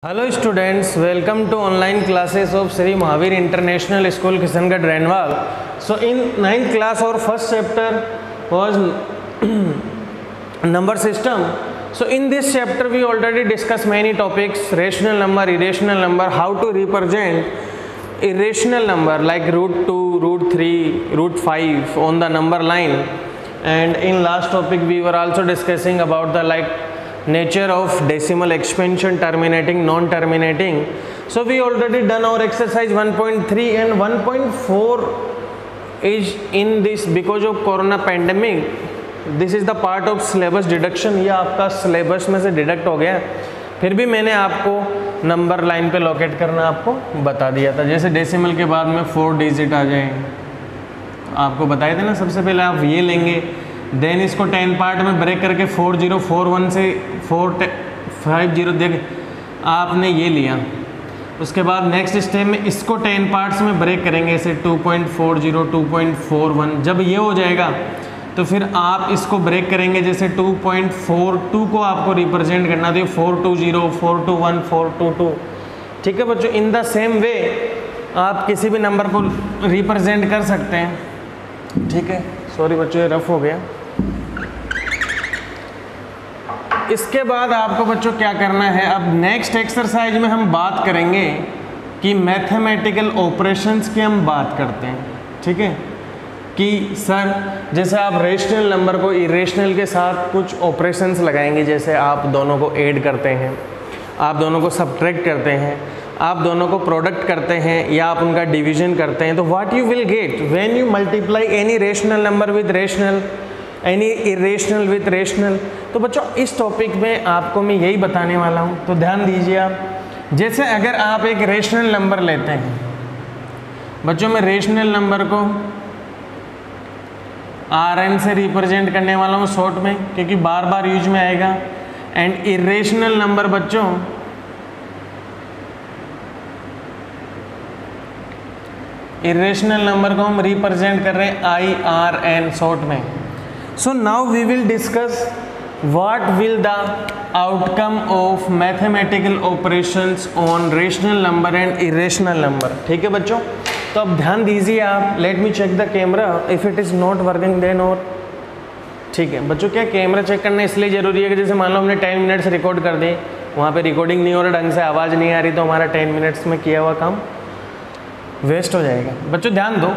Hello students, welcome to online classes of Shri Mahavir international school Kishangarh Renwal. So in 9th class और first chapter was number system. So in this chapter we already discussed many topics: rational number, irrational number, how to represent irrational number like root 2, root 3, root 5 on the number line. And in last topic we were also discussing about the nature of decimal, expansion, terminating, non-terminating. So we already done our exercise 1.3 and 1.4 is in this because of corona pandemic. This is the part of syllabus deduction. ये आपका syllabus में से deduct हो गया, फिर भी मैंने आपको नंबर लाइन पे लोकेट करना आपको बता दिया था. जैसे डेसिमल के बाद में 4 डिजिट आ जाए, आपको बताए थे ना. सबसे पहले आप ये लेंगे, देन इसको 10 पार्ट में ब्रेक करके 4041 से 450 देख आपने ये लिया. उसके बाद नेक्स्ट स्टेप में इसको 10 पार्ट्स में ब्रेक करेंगे, ऐसे 2.40, 2.41. जब ये हो जाएगा तो फिर आप इसको ब्रेक करेंगे, जैसे 2.42 को आपको रिप्रेजेंट करना, तो 420, 421, 422. ठीक है बच्चों, इन द सेम वे आप किसी भी नंबर को रिप्रेजेंट कर सकते हैं. ठीक है, सॉरी बच्चों ये रफ हो गया. इसके बाद आपको बच्चों क्या करना है, अब नेक्स्ट एक्सरसाइज में हम बात करेंगे कि मैथमेटिकल ऑपरेशंस की हम बात करते हैं. ठीक है, कि सर जैसे आप रेशनल नंबर को इरेशनल के साथ कुछ ऑपरेशंस लगाएंगे, जैसे आप दोनों को ऐड करते हैं, आप दोनों को सब्ट्रैक्ट करते हैं, आप दोनों को प्रोडक्ट करते हैं, या आप उनका डिवीजन करते हैं, तो what you will get when you multiply any rational number with rational, any irrational with rational. तो बच्चों इस टॉपिक में आपको मैं यही बताने वाला हूँ, तो ध्यान दीजिए आप. जैसे अगर आप एक रेशनल नंबर लेते हैं बच्चों, मैं रेशनल नंबर को Rn से रिप्रेजेंट करने वाला हूँ शॉर्ट में, क्योंकि बार बार यूज में आएगा. एंड इरेशनल नंबर बच्चों इरेशनल नंबर को हम रिप्रेजेंट कर रहे हैं IRN शॉर्ट में. So now we will discuss what will the outcome of mathematical operations on rational number and irrational number. ठीक है बच्चों, तो अब ध्यान दीजिए आप. Let me check the camera if it is not working then और. ठीक है बच्चों, क्या कैमरा चेक करना इसलिए ज़रूरी है कि जैसे मान लो हमने 10 मिनट्स रिकॉर्ड कर दी, वहाँ पे रिकॉर्डिंग नहीं हो रहा, ढंग से आवाज़ नहीं आ रही, तो हमारा 10 मिनट्स में किया हुआ काम वेस्ट हो जाएगा. बच्चों ध्यान दो,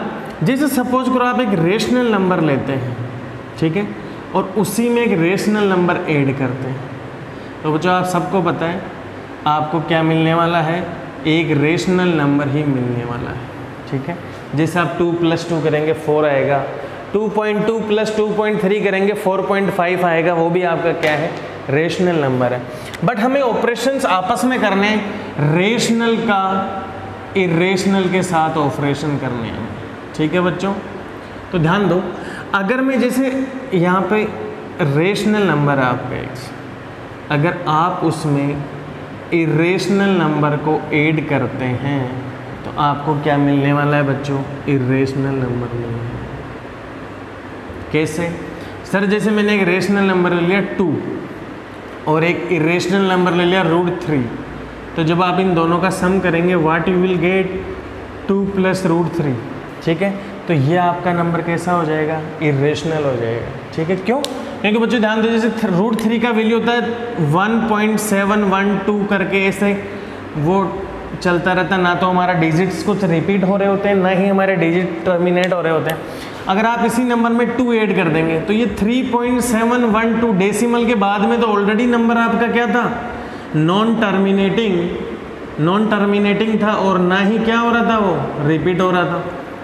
जैसे सपोज करो आप एक रेशनल नंबर लेते हैं, ठीक है, और उसी में एक रेशनल नंबर ऐड करते हैं, तो बच्चों आप सबको पता है आपको क्या मिलने वाला है, एक रेशनल नंबर ही मिलने वाला है. ठीक है, जैसे आप 2 + 2 करेंगे 4 आएगा, 2.2 + 2.3 करेंगे 4.5 आएगा, वो भी आपका क्या है, रेशनल नंबर है. बट हमें ऑपरेशंस आपस में करने हैं, रेशनल का इरेशनल के साथ ऑपरेशन करने हैं. ठीक है बच्चों, तो ध्यान दो. अगर मैं जैसे यहाँ पे रेशनल नंबर है आपका x, अगर आप उसमें इरेशनल नंबर को ऐड करते हैं तो आपको क्या मिलने वाला है बच्चों, इरेशनल नंबर मिलने वाला है. कैसे सर, जैसे मैंने एक रेशनल नंबर ले लिया 2 और एक इरेशनल नंबर ले लिया √3, तो जब आप इन दोनों का सम करेंगे व्हाट यू विल गेट 2 + √3. ठीक है, तो ये आपका नंबर कैसा हो जाएगा, इरेशनल हो जाएगा. ठीक है, क्यों, क्योंकि बच्चों ध्यान दो, जैसे √3 का वैल्यू होता है 1.712 करके, ऐसे वो चलता रहता है. ना तो हमारा डिजिट्स कुछ रिपीट हो रहे होते हैं, ना ही हमारे डिजिट टर्मिनेट हो रहे होते हैं. अगर आप इसी नंबर में 2 ऐड कर देंगे तो ये 3.712 डेसिमल के बाद में तो ऑलरेडी नंबर आपका क्या था, नॉन टर्मिनेटिंग था, और ना ही क्या हो रहा था, वो रिपीट हो रहा था.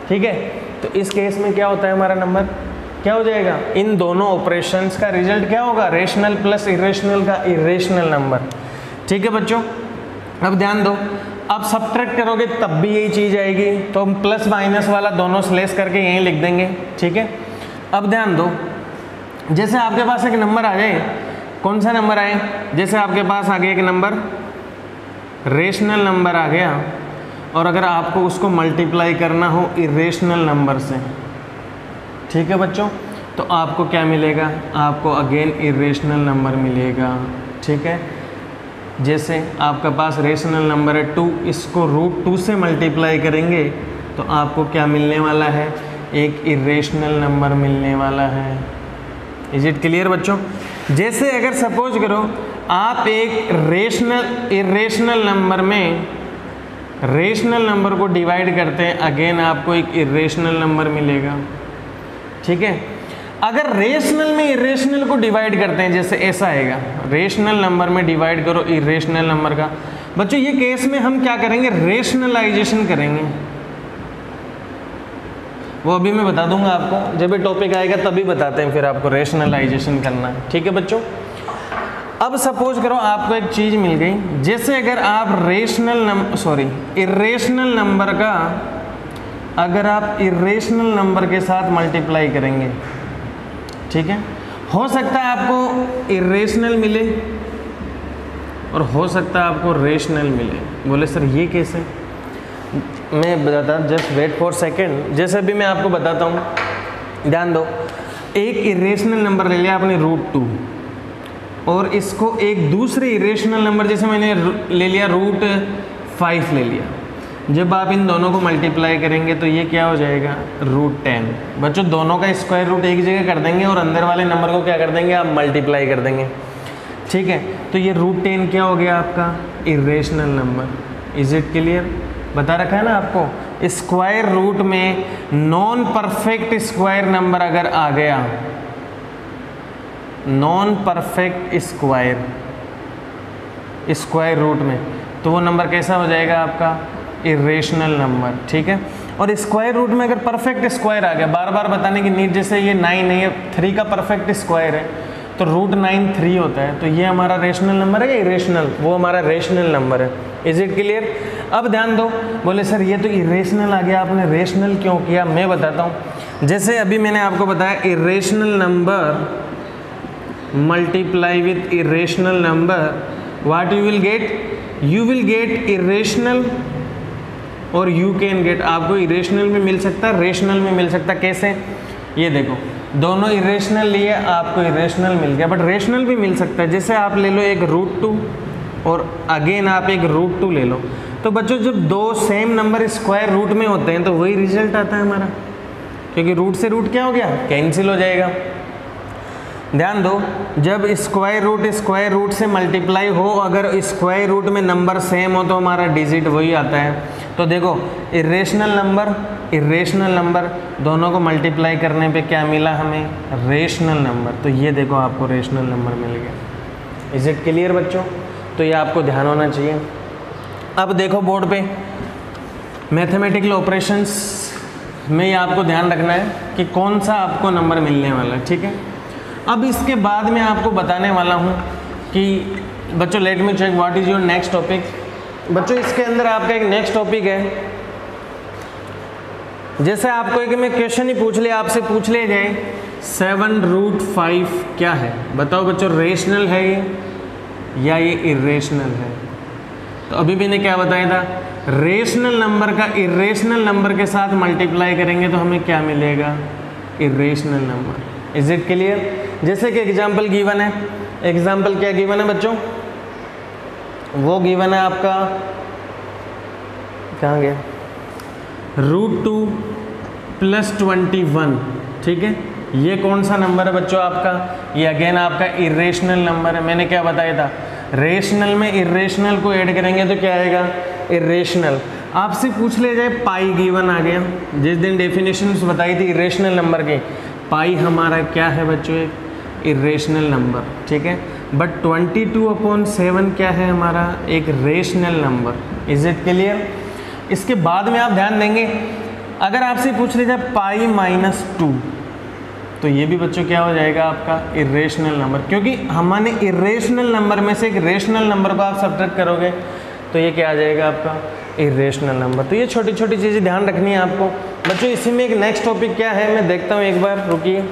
ठीक है, तो इस केस में क्या होता है, हमारा नंबर क्या हो जाएगा, इन दोनों ऑपरेशंस का रिजल्ट क्या होगा, रेशनल प्लस इरेशनल का इरेशनल नंबर. ठीक है बच्चों, अब ध्यान दो, अब सब्ट्रैक्ट करोगे तब भी यही चीज़ आएगी, तो हम प्लस माइनस वाला दोनों स्लेस करके यहीं लिख देंगे. ठीक है, अब ध्यान दो, जैसे आपके पास एक नंबर आ जाए, कौन सा नंबर आए, जैसे आपके पास आ गया एक नंबर, रेशनल नंबर आ गया, और अगर आपको उसको मल्टीप्लाई करना हो इरेशनल नंबर से, ठीक है बच्चों, तो आपको क्या मिलेगा, आपको अगेन इरेशनल नंबर मिलेगा. ठीक है, जैसे आपका पास रेशनल नंबर है 2, इसको √2 से मल्टीप्लाई करेंगे तो आपको क्या मिलने वाला है, एक इरेशनल नंबर मिलने वाला है। इज इट क्लियर बच्चों? जैसे अगर सपोज करो आप एक इरेशनल नंबर में रेशनल नंबर को डिवाइड करते हैं, अगेन आपको एक इरेशनल नंबर मिलेगा। ठीक है, अगर रेशनल में इरेशनल को डिवाइड करते हैं, जैसे ऐसा आएगा, रेशनल नंबर में डिवाइड करो इरेशनल नंबर का। बच्चों ये केस में हम क्या करेंगे, रेशनलाइजेशन करेंगे। वो अभी मैं बता दूंगा आपको, जब ये टॉपिक आएगा तभी बताते हैं फिर आपको रेशनलाइजेशन करना है। ठीक है बच्चों, अब सपोज करो आपको एक चीज़ मिल गई, जैसे अगर आप इरेशनल नंबर का अगर आप इरेशनल नंबर के साथ मल्टीप्लाई करेंगे, ठीक है, हो सकता है आपको इरेशनल मिले और हो सकता है आपको रेशनल मिले। बोले सर ये कैसे? मैं बताता, जस्ट वेट फॉर सेकेंड। जैसे अभी मैं आपको बताता हूँ, ध्यान दो, एक इरेशनल नंबर ले लिया आपने √2 और इसको एक दूसरे इरेशनल नंबर जैसे मैंने ले लिया √5 ले लिया। जब आप इन दोनों को मल्टीप्लाई करेंगे तो ये क्या हो जाएगा, √10। बच्चों दोनों का स्क्वायर रूट एक जगह कर देंगे और अंदर वाले नंबर को क्या कर देंगे, आप मल्टीप्लाई कर देंगे। ठीक है, तो ये √10 क्या हो गया आपका, irrational number. Is it clear? बता रखा है ना आपको, स्क्वायर रूट में नॉन परफेक्ट स्क्वायर नंबर अगर आ गया, नॉन परफेक्ट स्क्वायर रूट में, तो वो नंबर कैसा हो जाएगा आपका, इरेशनल नंबर। ठीक है, और स्क्वायर रूट में अगर परफेक्ट स्क्वायर आ गया, बार बार बताने की नीड, जैसे ये 9 नहीं है, 3 का परफेक्ट स्क्वायर है तो √9 3 होता है, तो ये हमारा रेशनल नंबर है या इरेशनल, वो हमारा रेशनल नंबर है। Is it clear? अब ध्यान दो, बोले सर ये तो इरेशनल आ गया, आपने रेशनल क्यों किया? मैं बताता हूँ। जैसे अभी मैंने आपको बताया irrational number multiply with irrational number, what you will get, you will get irrational और यू कैन गेट, आपको इरेशनल में मिल सकता है, रेशनल में मिल सकता है। कैसे? ये देखो, दोनों इरेशनल लिए, आपको इरेशनल मिल गया, बट रेशनल भी मिल सकता है। जैसे आप ले लो एक √2 और अगेन आप एक √2 ले लो, तो बच्चों जब दो सेम नंबर स्क्वायर रूट में होते हैं तो वही रिजल्ट आता है हमारा, क्योंकि रूट से रूट क्या हो गया, कैंसिल हो जाएगा। ध्यान दो, जब स्क्वायर रूट से मल्टीप्लाई हो, अगर स्क्वायर रूट में नंबर सेम हो तो हमारा डिजिट वही आता है। तो देखो इरेशनल नंबर दोनों को मल्टीप्लाई करने पे क्या मिला हमें, रेशनल नंबर। तो ये देखो आपको रेशनल नंबर मिल गया। इज इट क्लियर बच्चों? तो ये आपको ध्यान होना चाहिए। अब देखो बोर्ड पे मैथमेटिकल ऑपरेशंस में ये आपको ध्यान रखना है कि कौन सा आपको नंबर मिलने वाला है। ठीक है, अब इसके बाद मैं आपको बताने वाला हूँ कि बच्चों let me check what is your next topic. बच्चों इसके अंदर आपका एक नेक्स्ट टॉपिक है, जैसे आपको एक मैं क्वेश्चन ही पूछ लिया, आपसे पूछ ले जाए 7√5 क्या है, बताओ बच्चों, रेशनल है ये या ये इरेशनल है? तो अभी मैंने क्या बताया था, रेशनल नंबर का इरेशनल नंबर के साथ मल्टीप्लाई करेंगे तो हमें क्या मिलेगा, irrational number. Is it clear? जैसे कि एग्जाम्पल गिवन है, एग्जाम्पल क्या गिवन है बच्चों, वो गिवन है आपका, कहाँ गया, √2 + 21। ठीक है, ये कौन सा नंबर है बच्चों आपका, ये अगेन आपका इरेशनल नंबर है। मैंने क्या बताया था, रेशनल में इरेशनल को ऐड करेंगे तो क्या आएगा, इरेशनल। आपसे पूछ ले जाए पाई गिवन आ गया, जिस दिन डेफिनेशन बताई थी इरेशनल नंबर की, पाई हमारा क्या है बच्चों, एक इरेशनल नंबर। ठीक है, बट 22/7 क्या है हमारा, एक rational number. Is it clear? इसके बाद में आप ध्यान देंगे, अगर आपसे पूछ ले जाए पाई -2, तो ये भी बच्चों क्या हो जाएगा आपका, इरेशनल नंबर, क्योंकि हमने इरेशनल नंबर में से एक रेशनल नंबर को आप सब्ट्रैक्ट करोगे तो ये क्या आ जाएगा आपका, इरेशनल नंबर। तो ये छोटी छोटी चीज़ें ध्यान रखनी है आपको बच्चों। इसी में एक नेक्स्ट टॉपिक क्या है, मैं देखता हूँ एक बार, रुकिए।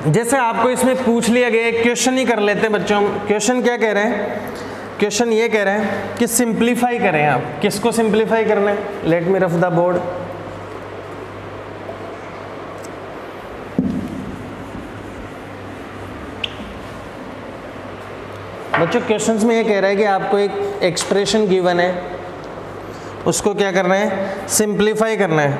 जैसे आपको इसमें पूछ लिया गया, एक क्वेश्चन ही कर लेते हैं बच्चों। क्वेश्चन क्या कह रहे हैं, क्वेश्चन ये कह रहे हैं कि सिंप्लीफाई करें। आप किसको सिंप्लीफाई करना है, let me rough the board. बच्चों क्वेश्चंस में ये कह रहा है कि आपको एक एक्सप्रेशन गिवन है, उसको क्या करना है, सिंप्लीफाई करना है।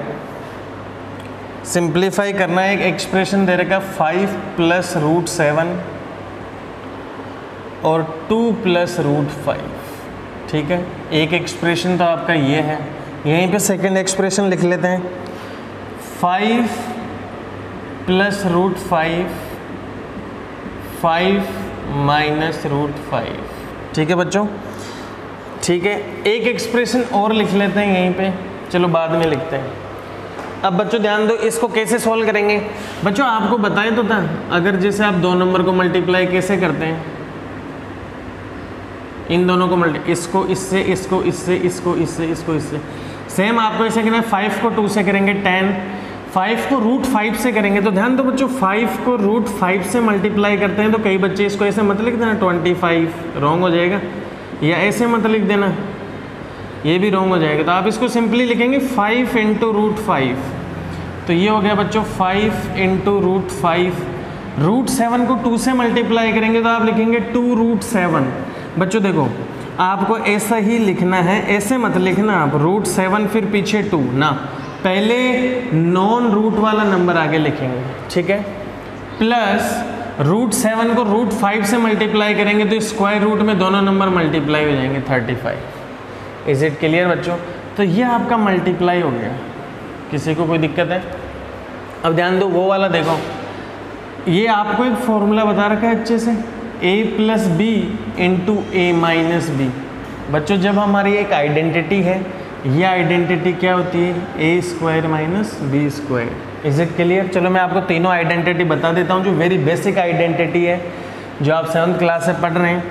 सिंप्लीफाई करना है, एक एक्सप्रेशन दे रखा 5 + √7 और 2 + √5, ठीक है। एक एक्सप्रेशन तो आपका ये है, यहीं पे सेकंड एक्सप्रेशन लिख लेते हैं, 5 + √5 5 - √5, ठीक है बच्चों, ठीक है। एक एक्सप्रेशन और लिख लेते हैं यहीं पे, चलो बाद में लिखते हैं। अब बच्चों ध्यान दो, इसको कैसे सॉल्व करेंगे। बच्चों आपको बताया तो था, अगर जैसे आप 2 नंबर को मल्टीप्लाई कैसे करते हैं, इन दोनों को इसको इससे, इसको इससे, इसको इससे, इसको इससे, सेम आपको ऐसे करना है। 5 को 2 से करेंगे 10, 5 को √5 से करेंगे, तो ध्यान दो बच्चों 5 को √5 से मल्टीप्लाई करते हैं तो कई बच्चे इसको ऐसे मत लिख देना 25, रॉन्ग हो जाएगा, या ऐसे मत लिख देना, ये भी रॉन्ग हो जाएगा। तो आप इसको सिंपली लिखेंगे 5 × √5, तो ये हो गया बच्चों 5 × √5। √7 को 2 से मल्टीप्लाई करेंगे तो आप लिखेंगे 2 √7। बच्चों देखो आपको ऐसा ही लिखना है, ऐसे मत लिखना आप √7 फिर पीछे 2 ना, पहले नॉन रूट वाला नंबर आगे लिखेंगे, ठीक है। प्लस √7 को √5 से मल्टीप्लाई करेंगे तो स्क्वायर रूट में दोनों नंबर मल्टीप्लाई हो जाएंगे 35। इज इट क्लियर बच्चों। तो ये आपका मल्टीप्लाई हो गया, किसी को कोई दिक्कत है। अब ध्यान दो वो वाला देखो, ये आपको एक फॉर्मूला बता रखा है अच्छे से, a + b × a - b। बच्चों जब हमारी एक आइडेंटिटी है, ये आइडेंटिटी क्या होती है, a² - b²। Is it clear. चलो मैं आपको तीनों आइडेंटिटी बता देता हूँ, जो वेरी बेसिक आइडेंटिटी है, जो आप 7th क्लास से पढ़ रहे हैं।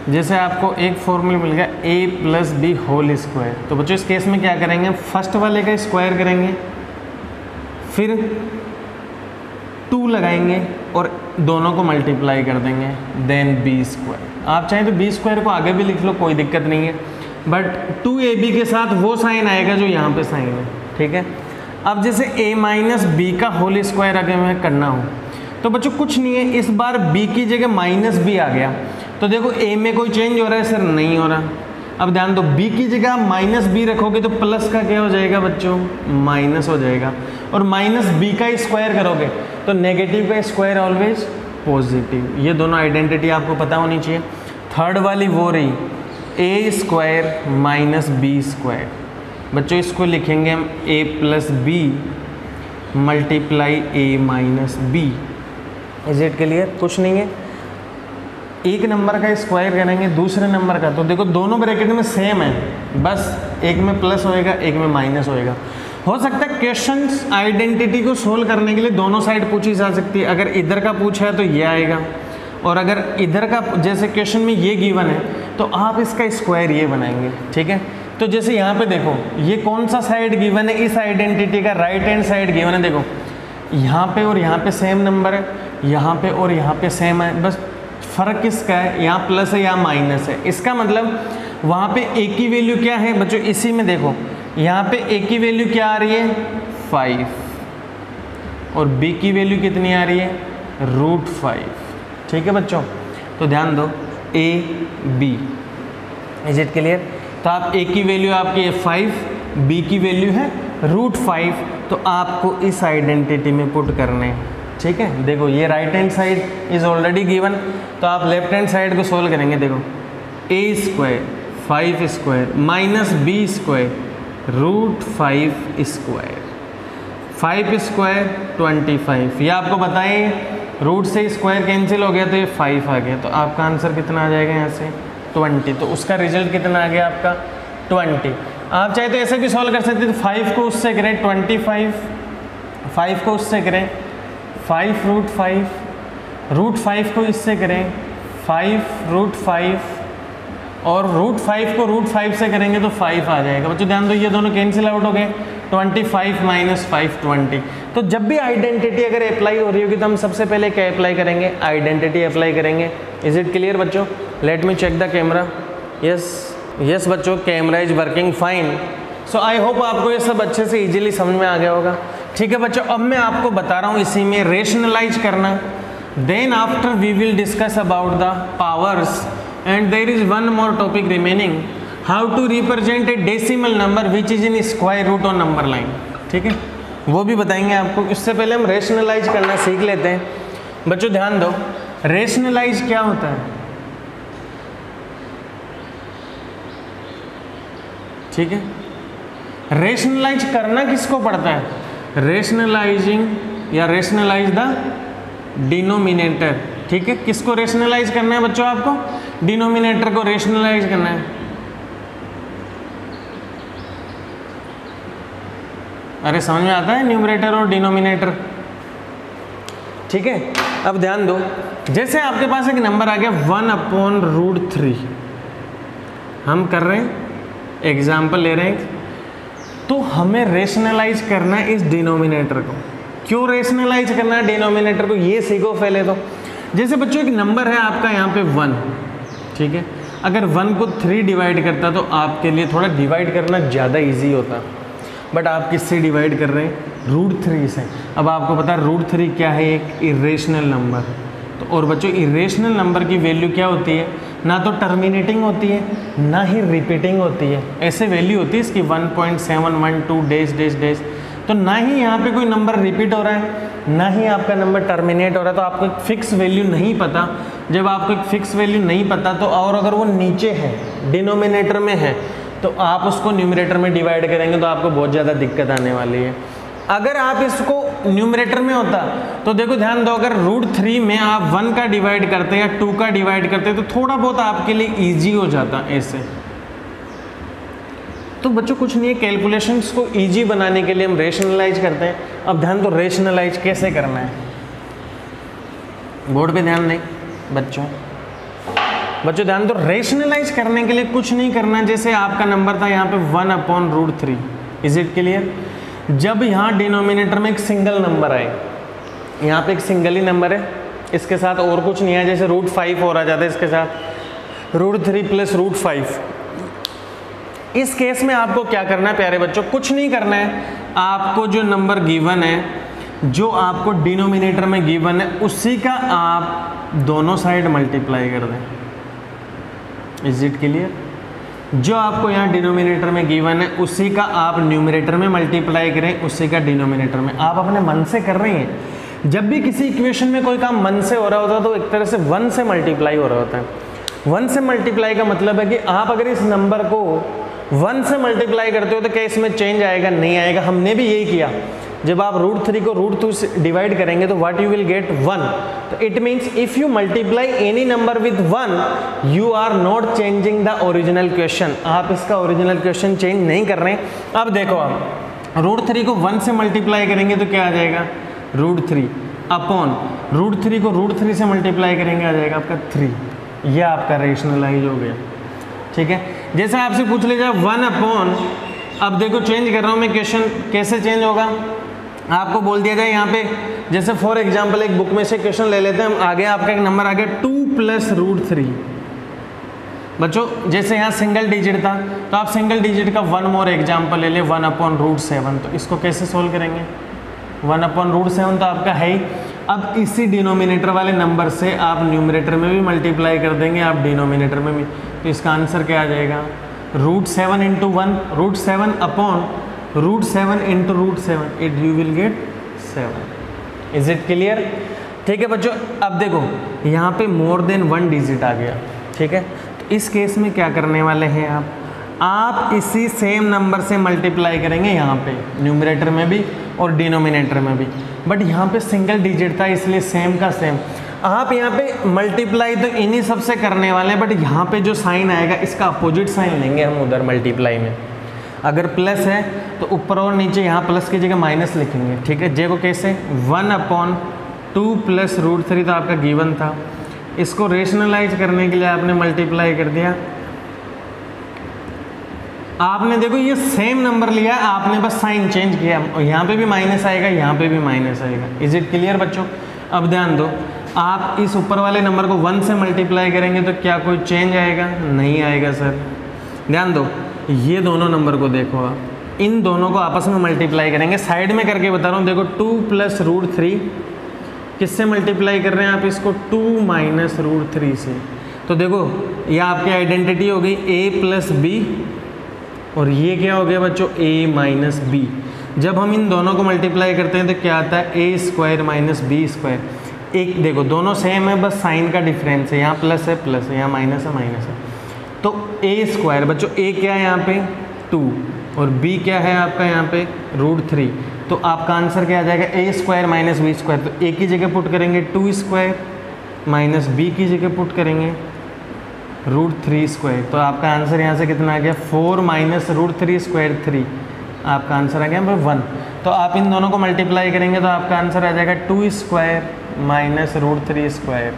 जैसे आपको एक फॉर्मूला मिल गया a + b², तो बच्चों इस केस में क्या करेंगे, फर्स्ट वाले का स्क्वायर करेंगे, फिर 2 लगाएंगे और दोनों को मल्टीप्लाई कर देंगे, देन b²। आप चाहें तो b² को आगे भी लिख लो, कोई दिक्कत नहीं है, बट 2ab के साथ वो साइन आएगा जो यहाँ पे साइन है, ठीक है। अब जैसे a - b का होल स्क्वायर अगर मैं करना हो तो बच्चों कुछ नहीं है, इस बार b की जगह -b आ गया, तो देखो a में कोई चेंज हो रहा है सर, नहीं हो रहा। अब ध्यान दो b की जगह -b रखोगे तो प्लस का क्या हो जाएगा बच्चों, माइनस हो जाएगा, और -b का स्क्वायर करोगे तो नेगेटिव का स्क्वायर ऑलवेज पॉजिटिव। ये दोनों आइडेंटिटी आपको पता होनी चाहिए। थर्ड वाली वो रही a² - b²। बच्चों इसको लिखेंगे हम a + b × a - b। Is it clear. कुछ नहीं है, एक नंबर का स्क्वायर करेंगे दूसरे नंबर का, तो देखो दोनों ब्रैकेट में सेम है, बस एक में प्लस होएगा एक में माइनस होएगा। हो सकता है क्वेश्चंस आइडेंटिटी को सोल्व करने के लिए दोनों साइड पूछी जा सकती है। अगर इधर का पूछा है तो ये आएगा, और अगर इधर का जैसे क्वेश्चन में ये गिवन है तो आप इसका स्क्वायर ये बनाएंगे, ठीक है। तो जैसे यहाँ पे देखो ये कौन सा साइड गिवन है, इस आइडेंटिटी का राइट हैंड साइड गिवन है। देखो यहाँ पे और यहाँ पे सेम नंबर है, यहाँ पे और यहाँ पे सेम है, बस फ़र्क किसका है, यहाँ प्लस है यहाँ माइनस है। इसका मतलब वहाँ पे a की वैल्यू क्या है बच्चों, इसी में देखो यहाँ पे a की वैल्यू क्या आ रही है 5, और b की वैल्यू कितनी आ रही है √5, ठीक है बच्चों। तो ध्यान दो a b, is it clear. तो आप a की वैल्यू आपकी है 5, b की वैल्यू है √5, तो आपको इस आइडेंटिटी में पुट करने हैं, ठीक है। देखो ये right hand side is already given, तो आप लेफ्ट हैंड साइड को सोल्व करेंगे। देखो a² 5² - b² √5², 5² 25। ये आपको बताएं रूट से स्क्वायर कैंसिल हो गया तो ये 5 आ गया, तो आपका आंसर कितना आ जाएगा यहाँ से 20। तो उसका रिजल्ट कितना आ गया आपका 20। आप चाहे तो ऐसे भी सॉल्व कर सकते हैं, तो 5 को उससे करें 25, 5 को उससे करें 5 √5 को इससे करें 5 √5, और √5 को √5 से करेंगे तो 5 आ जाएगा। बच्चों ध्यान दो ये दोनों कैंसिल आउट हो गए, 25 - 5 20। तो जब भी आइडेंटिटी अगर अप्लाई हो रही होगी तो हम सबसे पहले क्या अप्लाई करेंगे, आइडेंटिटी अप्लाई करेंगे। इज इट क्लियर बच्चों। Let me check the camera. Yes बच्चों, camera is working fine. So I hope आपको ये सब अच्छे से इजीली समझ में आ गया होगा। ठीक है बच्चों, अब मैं आपको बता रहा हूँ इसी में रेशनलाइज करना, then after we will discuss about the powers and there is one more topic remaining, how to represent a decimal number which is in square root on number line. ठीक है, वो भी बताएंगे आपको। इससे पहले हम रेशनलाइज करना सीख लेते हैं। बच्चों ध्यान दो, रेशनलाइज क्या होता है? ठीक है, रेशनलाइज करना किसको पड़ता है? रेशनलाइजिंग या रेशनलाइज द डिनोमिनेटर। ठीक है, किसको रेशनलाइज करना है बच्चों? आपको डिनोमिनेटर को रेशनलाइज करना है। अरे समझ में आता है न्यूमरेटर और डिनोमिनेटर? ठीक है, अब ध्यान दो, जैसे आपके पास एक नंबर आ गया 1/√3, हम कर रहे हैं एग्जाम्पल ले रहे हैं, तो हमें रेशनलाइज करना है इस डिनोमिनेटर को। क्यों रेशनलाइज करना है डिनोमिनेटर को, ये सीखो पहले तो। जैसे बच्चों एक नंबर है आपका यहाँ पे 1, ठीक है, अगर 1 को 3 डिवाइड करता तो आपके लिए थोड़ा डिवाइड करना ज़्यादा इजी होता, बट आप किससे डिवाइड कर रहे हैं? √3 से। अब आपको पता है √3 क्या है? एक इरेशनल नंबर। तो और बच्चों इरेशनल नंबर की वैल्यू क्या होती है? ना तो टर्मिनेटिंग होती है ना ही रिपीटिंग होती है। ऐसे वैल्यू होती है इसकी 1.712 डैश डैश डैश। तो ना ही यहाँ पे कोई नंबर रिपीट हो रहा है ना ही आपका नंबर टर्मिनेट हो रहा है। तो आपको एक फिक्स वैल्यू नहीं पता। जब आपको एक फिक्स वैल्यू नहीं पता तो और अगर वो नीचे है डिनोमिनेटर में है तो आप उसको न्यूमरेटर में डिवाइड करेंगे तो आपको बहुत ज़्यादा दिक्कत आने वाली है। अगर आप इसको न्यूमरेटर में होता तो देखो ध्यान दो, अगर √3 में आप 1 का डिवाइड करते या 2 का डिवाइड करते तो थोड़ा बहुत आपके लिए इजी हो जाता ऐसे। तो बच्चों कुछ नहीं है, कैलकुलेशंस को इजी बनाने के लिए हम रेशनलाइज करते हैं। अब ध्यान दो रेशनलाइज कैसे करना है, बोर्ड पे ध्यान दें बच्चों। बच्चों ध्यान दो, रेशनलाइज करने के लिए कुछ नहीं करना। जैसे आपका नंबर था यहाँ पे 1/√3, इज इट क्लियर? जब यहाँ डिनोमिनेटर में एक सिंगल नंबर आए, यहाँ पे एक सिंगल ही नंबर है, इसके साथ और कुछ नहीं है, जैसे √5 और आ जाता है इसके साथ √3 + √5। इस केस में आपको क्या करना है प्यारे बच्चों? कुछ नहीं करना है। आपको जो नंबर गिवन है, जो आपको डिनोमिनेटर में गिवन है, उसी का आप दोनों साइड मल्टीप्लाई कर दें। Is it clear? जो आपको यहाँ डिनोमिनेटर में गिवन है उसी का आप न्यूमरेटर में मल्टीप्लाई करें, उसी का डिनोमिनेटर में। आप अपने मन से कर रहे हैं। जब भी किसी इक्वेशन में कोई काम मन से हो रहा होता है तो एक तरह से 1 से मल्टीप्लाई हो रहा होता है। 1 से मल्टीप्लाई का मतलब है कि आप अगर इस नंबर को 1 से मल्टीप्लाई करते हो तो क्या इसमें चेंज आएगा? नहीं आएगा। हमने भी यही किया। जब आप √3 को √2 से डिवाइड करेंगे तो व्हाट यू विल गेट 1। तो it means if you multiply any number with 1 you are not changing the original question. आप इसका ओरिजिनल क्वेश्चन चेंज नहीं कर रहे हैं। अब देखो, आप √3 को 1 से मल्टीप्लाई करेंगे तो क्या आ जाएगा? √3 अपॉन √3 को √3 से मल्टीप्लाई करेंगे आ जाएगा आपका 3। यह आपका रेशनलाइज हो गया। ठीक है, जैसे आपसे पूछ लीजिए 1/, अब देखो चेंज कर रहा हूँ मैं क्वेश्चन, कैसे चेंज होगा? आपको बोल दिया जाए यहाँ पे, जैसे फॉर एग्जांपल एक बुक में से क्वेश्चन ले लेते हैं हम। आगे आपका एक नंबर आ गया 2 + √3। बच्चों जैसे यहाँ सिंगल डिजिट था तो आप सिंगल डिजिट का 1 मोर एग्जांपल ले ले, 1/√7। तो इसको कैसे सोल्व करेंगे? 1/√7 तो आपका है ही। अब इसी डिनोमिनेटर वाले नंबर से आप न्यूमरेटर में भी मल्टीप्लाई कर देंगे, आप डिनोमिनेटर में भी। तो इसका आंसर क्या आ जाएगा? √7 × 1, √7 upon √7 × √7, it you will get 7। Is it clear? ठीक है बच्चों, अब देखो यहाँ पे मोर देन 1 डिजिट आ गया। ठीक है, तो इस केस में क्या करने वाले हैं आप इसी सेम नंबर से मल्टीप्लाई करेंगे यहाँ पे, न्यूमरेटर में भी और डिनोमिनेटर में भी। बट यहाँ पे सिंगल डिजिट था इसलिए सेम का सेम। आप यहाँ पे मल्टीप्लाई तो इन्हीं सब से करने वाले हैं, बट यहाँ पे जो साइन आएगा इसका अपोजिट साइन लेंगे हम उधर मल्टीप्लाई में। अगर प्लस है तो ऊपर और नीचे यहाँ प्लस की जगह माइनस लिखेंगे। ठीक है, जे को कैसे? 1/2 + √3 तो आपका गिवन था। इसको रेशनलाइज करने के लिए आपने मल्टीप्लाई कर दिया। आपने देखो ये सेम नंबर लिया, आपने बस साइन चेंज किया। और यहाँ पे भी माइनस आएगा, यहाँ पे भी माइनस आएगा। इज इट क्लियर बच्चों? अब ध्यान दो, आप इस ऊपर वाले नंबर को 1 से मल्टीप्लाई करेंगे तो क्या कोई चेंज आएगा? नहीं आएगा सर। ध्यान दो, ये दोनों नंबर को देखो, आप इन दोनों को आपस में मल्टीप्लाई करेंगे। साइड में करके बता रहा हूँ, देखो 2 + √3 किससे मल्टीप्लाई कर रहे हैं आप? इसको 2 - √3 से। तो देखो ये आपकी आइडेंटिटी हो गई a प्लस बी, और ये क्या हो गया बच्चों a माइनस बी। जब हम इन दोनों को मल्टीप्लाई करते हैं तो क्या आता है a square minus B square. एक देखो दोनों सेम है, बस साइन का डिफरेंस है, यहाँ प्लस है प्लस है, यहाँ माइनस है माइनस है। तो a स्क्वायर बच्चों a क्या है यहाँ पे 2 और b क्या है आपका यहाँ पे √3, तो आपका आंसर क्या आ जाएगा a square minus B square. तो a की जगह पुट करेंगे 2 स्क्वायर माइनस b की जगह पुट करेंगे √3 स्क्वायर। तो आपका आंसर यहाँ से कितना आ गया 4 माइनस √3 स्क्वायर 3, आपका आंसर आ गया 1। तो आप इन दोनों को मल्टीप्लाई करेंगे तो आपका आंसर आ जाएगा 2 स्क्वायर माइनस √3 स्क्वायर।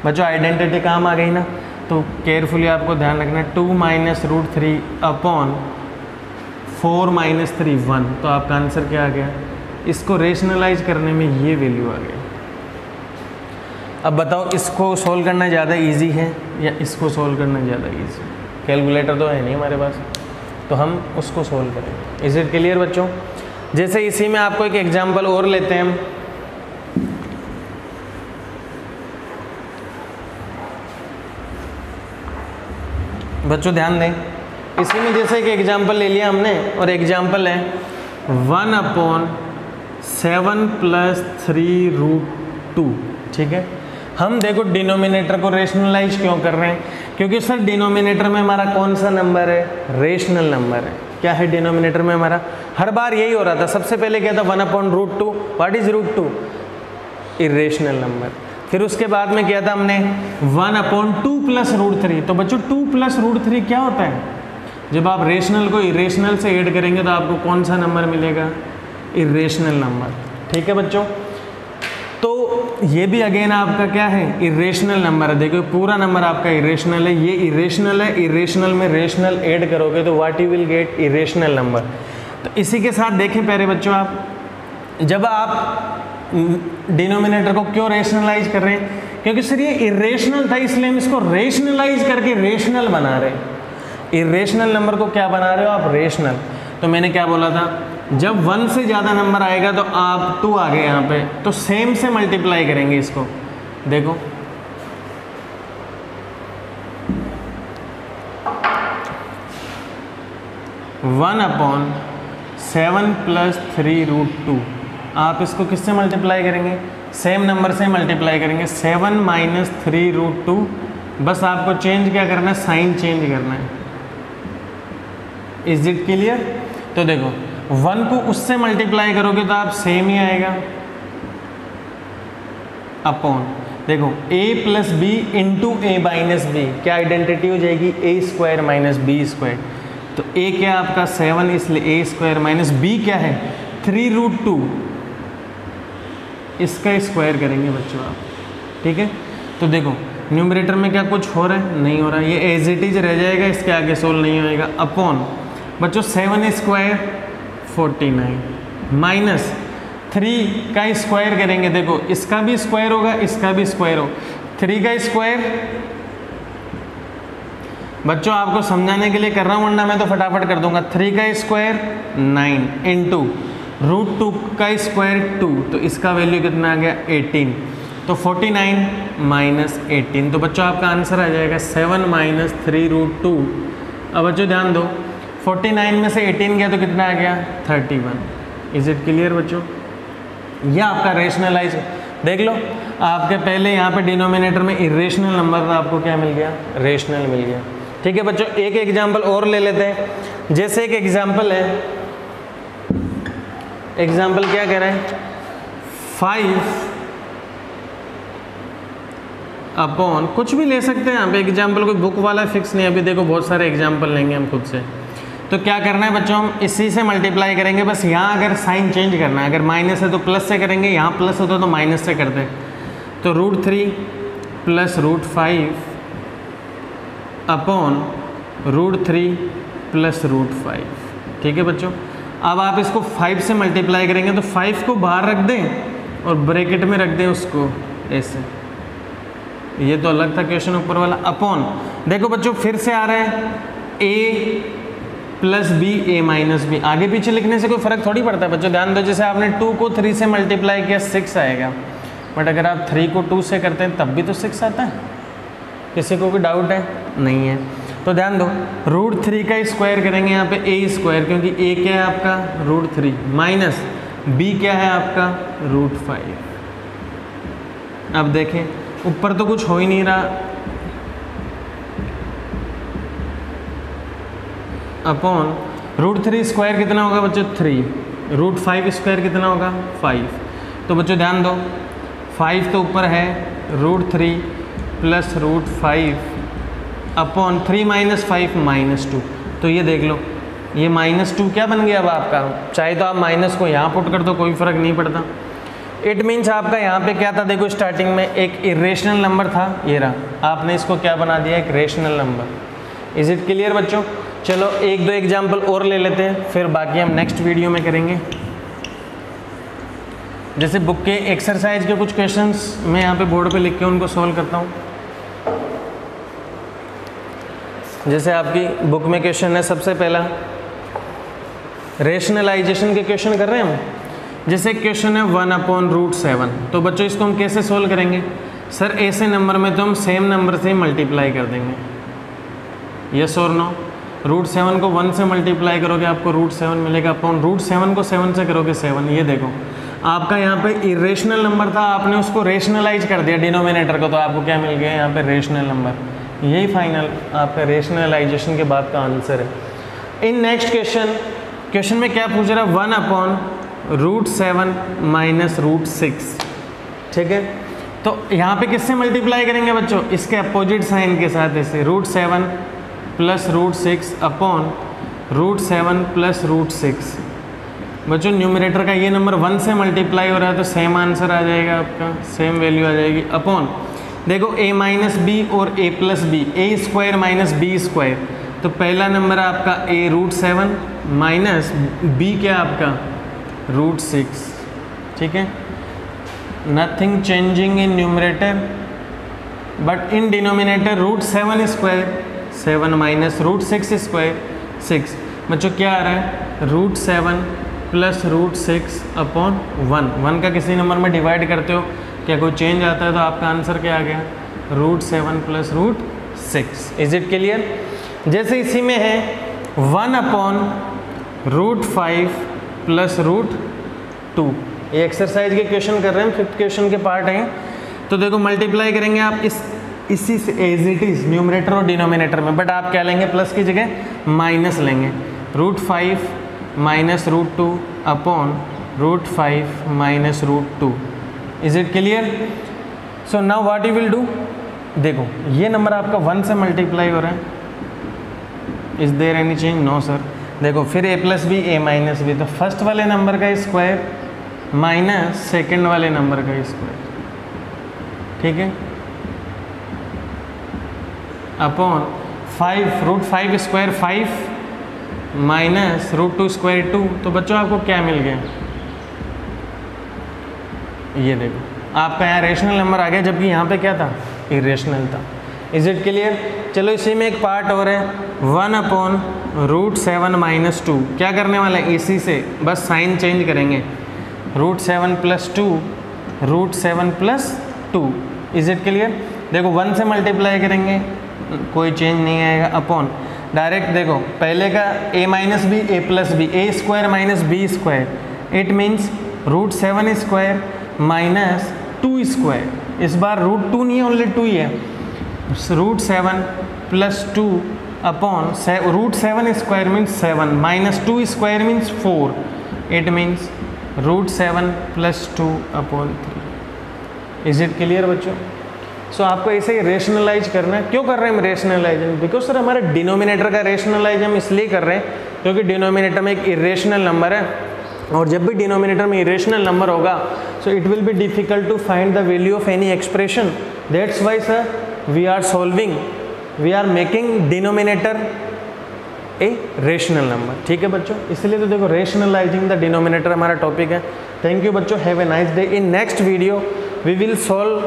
बच्चों आइडेंटिटी काम आ गई ना, तो केयरफुली आपको ध्यान रखना 2 माइनस √3 अपॉन 4 माइनस 3 1। तो आपका आंसर क्या आ गया, इसको रेशनलाइज करने में ये वैल्यू आ गई। अब बताओ इसको सोल्व करना ज़्यादा इजी है या इसको सोल्व करना ज़्यादा इजी? कैलकुलेटर तो है नहीं हमारे पास, तो हम उसको सोल्व करेंगे। इज इट क्लियर बच्चों? जैसे इसी में आपको एक एग्जांपल और लेते हैं हम। बच्चों ध्यान दें, इसी में जैसे एक एग्जांपल ले लिया हमने, और एग्जांपल है 1/7 + 3√2। ठीक है, हम देखो डिनोमिनेटर को रेशनलाइज क्यों कर रहे हैं, क्योंकि सर डिनोमिनेटर में हमारा कौन सा नंबर है, रेशनल नंबर है। क्या है डिनोमिनेटर में हमारा, हर बार यही हो रहा था। सबसे पहले क्या था 1/√2, व्हाट इज √2, इरेशनल नंबर। फिर उसके बाद में किया था हमने 1/2 + √3। तो बच्चों 2 + √3 क्या होता है, जब आप रेशनल को इरेशनल से ऐड करेंगे तो आपको कौन सा नंबर मिलेगा, इरेशनल नंबर। ठीक है बच्चों, तो ये भी अगेन आपका क्या है, इरेशनल नंबर है। देखो पूरा नंबर आपका इरेशनल है, ये इरेशनल है, इरेशनल में रेशनल ऐड करोगे तो what you will get, irrational number. तो इसी के साथ देखें प्यारे बच्चों, आप जब आप डिनोमिनेटर को क्यों रेशनलाइज कर रहे हैं, क्योंकि सर ये इरेशनल था इसलिए हम इसको रेशनलाइज करके रेशनल बना रहे हैं। इरेशनल नंबर को क्या बना रहे हो आप, रेशनल। तो मैंने क्या बोला था, जब 1 से ज़्यादा नंबर आएगा तो आप 2 आ गए यहाँ पे, तो सेम से मल्टीप्लाई करेंगे इसको। देखो 1/7 + 3√2, आप इसको किससे मल्टीप्लाई करेंगे, सेम नंबर से मल्टीप्लाई करेंगे। 7 - 3√2, बस आपको चेंज क्या करना है, साइन चेंज करना है। Is it clear? तो देखो 1 को उससे मल्टीप्लाई करोगे तो आप सेम ही आएगा, अपॉन देखो a + b × a - b, क्या आइडेंटिटी हो जाएगी, a square minus b square. तो a क्या आपका 7, इसलिए a स्क्वायर माइनस b क्या है 3√2, इसका स्क्वायर करेंगे बच्चों आप। ठीक है, तो देखो न्यूमरेटर में क्या कुछ हो रहा है, नहीं हो रहा, ये एज इट इज रह जाएगा, इसके आगे सोल्व नहीं होएगा। अपॉन बच्चों 7 स्क्वायर 49 माइनस 3 का स्क्वायर करेंगे। देखो इसका भी स्क्वायर होगा, इसका भी स्क्वायर होगा, 3 का स्क्वायर। बच्चों आपको समझाने के लिए कर रहा हूँ, वरना मैं तो फटाफट कर दूंगा। 3 का स्क्वायर 9 इंटू √2 का स्क्वायर 2, तो इसका वैल्यू कितना आ गया 18। तो 49 माइनस 18, तो बच्चों आपका आंसर आ जाएगा 7 - 3√2। अब बच्चों ध्यान दो, 49 में से 18 गया तो कितना आ गया 31। इज इट क्लियर बच्चों? यह आपका रेशनलाइज, देख लो आपके पहले यहाँ पे डिनोमिनेटर में इरेशनल नंबर था, आपको क्या मिल गया, रेशनल मिल गया। ठीक है बच्चों, एक एग्जाम्पल और ले लेते हैं। जैसे एक एग्जाम्पल है, एग्जाम्पल क्या कह रहे हैं, 5/, कुछ भी ले सकते हैं यहाँ पे एग्जाम्पल, कोई बुक वाला फिक्स नहीं। अभी देखो बहुत सारे एग्जाम्पल लेंगे हम खुद से। तो क्या करना है बच्चों, हम इसी से मल्टीप्लाई करेंगे, बस यहाँ अगर साइन चेंज करना है, अगर माइनस है तो प्लस से करेंगे, यहाँ प्लस होता तो माइनस से करते। तो √3 + √5 अपॉन √3 + √5। ठीक है बच्चों, अब आप इसको 5 से मल्टीप्लाई करेंगे तो 5 को बाहर रख दें और ब्रैकेट में रख दें उसको ऐसे। ये तो अलग था क्वेश्चन ऊपर वाला। अपॉन देखो बच्चों फिर से आ रहा है a + b a - b, आगे पीछे लिखने से कोई फर्क थोड़ी पड़ता है बच्चों। ध्यान दो, जैसे आपने 2 को 3 से मल्टीप्लाई किया 6 आएगा, बट अगर आप 3 को 2 से करते हैं तब भी तो 6 आता है। किसी को भी डाउट है? नहीं है। तो ध्यान दो, √3 का स्क्वायर करेंगे यहाँ पे a स्क्वायर, क्योंकि a क्या है आपका √3 माइनस b क्या है आपका √5। अब देखें ऊपर तो कुछ हो ही नहीं रहा, अपॉन √3 स्क्वायर कितना होगा बच्चों 3, √5 स्क्वायर कितना होगा 5। तो बच्चों ध्यान दो 5 तो ऊपर है, √3 प्लस √5 अपॉन 3 माइनस 5 -2। तो ये देख लो ये -2 क्या बन गया अब आपका, चाहे तो आप माइनस को यहाँ पुट कर दो कोई फ़र्क नहीं पड़ता। इट मीन्स आपका यहाँ पे क्या था, देखो स्टार्टिंग में एक इरेशनल नंबर था, ये रहा, आपने इसको क्या बना दिया एक rational number. Is it clear बच्चों? चलो एक दो एग्जाम्पल और ले लेते हैं, फिर बाकी हम नेक्स्ट वीडियो में करेंगे। जैसे बुक के एक्सरसाइज के कुछ क्वेश्चंस मैं यहाँ पे बोर्ड पे लिख के उनको सॉल्व करता हूँ। जैसे आपकी बुक में क्वेश्चन है, सबसे पहला रेशनलाइजेशन के क्वेश्चन कर रहे हैं हम। जैसे क्वेश्चन है 1/√7, तो बच्चों इसको हम कैसे सोल्व करेंगे? सर ऐसे नंबर में तो हम सेम नंबर से मल्टीप्लाई कर देंगे, यस और नो। √7 को 1 से मल्टीप्लाई करोगे आपको √7 मिलेगा, अपॉन √7 को 7 से करोगे 7। ये देखो आपका यहाँ पे इरेशनल नंबर था, आपने उसको रेशनलाइज कर दिया डिनोमिनेटर को, तो आपको क्या मिल गया यहाँ पे रेशनल नंबर। यही फाइनल आपका रेशनलाइजेशन के बाद का आंसर है। इन नेक्स्ट क्वेश्चन में क्या पूछ रहा है 1/√7 माइनस √6, ठीक है। तो यहाँ पे किससे मल्टीप्लाई करेंगे बच्चों? इसके अपोजिट साइन के साथ, ऐसे √7 प्लस √6 अपॉन √7 प्लस √6। बच्चों न्यूमरेटर का ये नंबर 1 से मल्टीप्लाई हो रहा है तो सेम आंसर आ जाएगा आपका, सेम वैल्यू आ जाएगी, अपॉन देखो a माइनस बी और a plus B, a square minus B square. तो पहला नंबर आपका a √7 माइनस b क्या आपका √6, ठीक है। Nothing changing in numerator but in denominator √7 square 7 minus √6 square 6। बच्चों क्या आ रहा है √7 प्लस √6 अपॉन 1 का किसी नंबर में डिवाइड करते हो क्या कोई चेंज आता है, तो आपका आंसर क्या आ गया √7 प्लस √6। Is it clear? जैसे इसी में है 1/√5 प्लस √2। ये एक्सरसाइज के क्वेश्चन कर रहे हैं, 5th क्वेश्चन के पार्ट हैं। तो देखो मल्टीप्लाई करेंगे आप इसी से एज इट इज न्यूमरेटर और डिनोमिनेटर में, बट आप क्या लेंगे प्लस की जगह माइनस लेंगे, √5 minus √2 upon √5 minus √2। Is it clear? So now what you will do, देखो ये नंबर आपका 1 से मल्टीप्लाई हो रहा है, is there any change? No sir. देखो फिर a plus B a minus B, तो फर्स्ट वाले नंबर का स्क्वायर माइनस सेकेंड वाले नंबर का स्क्वायर, ठीक है, अपॉन 5 √5 स्क्वायर 5 माइनस √2 स्क्वायर 2। तो बच्चों आपको क्या मिल गया? ये देखो आपका यहाँ रेशनल नंबर आ गया, जबकि यहाँ पे क्या था इरेशनल था। Is it clear? चलो इसी में एक पार्ट और है 1/√7 माइनस 2। क्या करने वाला है इसी से बस साइन चेंज करेंगे, √7 plus 2 √7 plus 2। Is it clear? देखो 1 से मल्टीप्लाई करेंगे कोई चेंज नहीं आएगा, अपॉन डायरेक्ट देखो पहले का a minus B a plus B, a square minus B square, it means √7 square minus 2 square. इस बार √2 नहीं है, ओनली 2 ही है, √7 plus 2 upon √7 square means 7 minus 2 square means 4, it means √7 plus 2 upon 3। Is it clear बच्चों? सो आपको ऐसे ही rationalise करना है। क्यों कर रहे हैं हम रेशनलाइज? बिकॉज सर हमारे डिनोमिनेटर का रेशनलाइज हम इसलिए कर रहे हैं क्योंकि डिनोमिनेटर में एक इरेशनल नंबर है, और जब भी डिनोमिनेटर में इरेशनल नंबर होगा so it will be difficult to find the value of any expression. That's why sir we are solving, we are making denominator a rational number, ठीक है बच्चों। इसलिए तो देखो रेशनलाइजिंग द डिनोमिनेटर हमारा topic है। Thank you बच्चों, have a nice day. In next video we will solve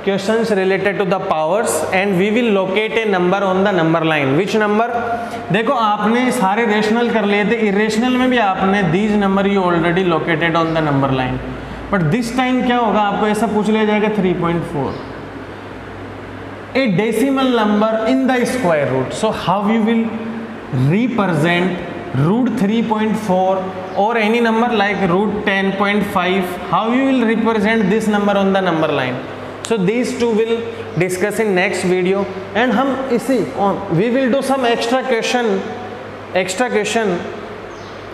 questions related to the powers and we will locate a number on the number line. which number? देखो आपने सारे rational कर लिए थे, irrational में भी आपने these number you already located on the number line, but this time क्या होगा आपको ऐसा पूछ लिया जाएगा 3.4, a decimal number in the square root. So how you will represent root 3.4 or any number like root 10.5, how you will represent this number on the number line. So these two will discuss in next video, and हम इसी we will do some extra question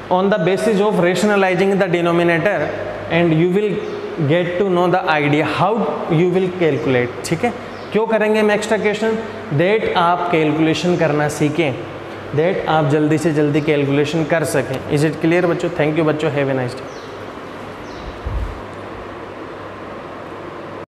on the basis of rationalizing the denominator, and you will get to know the idea how you will calculate. ठीक है, क्यों करेंगे हम extra question? That आप calculation करना सीखें, दैट आप जल्दी से जल्दी कैलकुलेशन कर सकें. इज इट क्लियर बच्चों? थैंक यू बच्चों, हैव ए नाइस डे.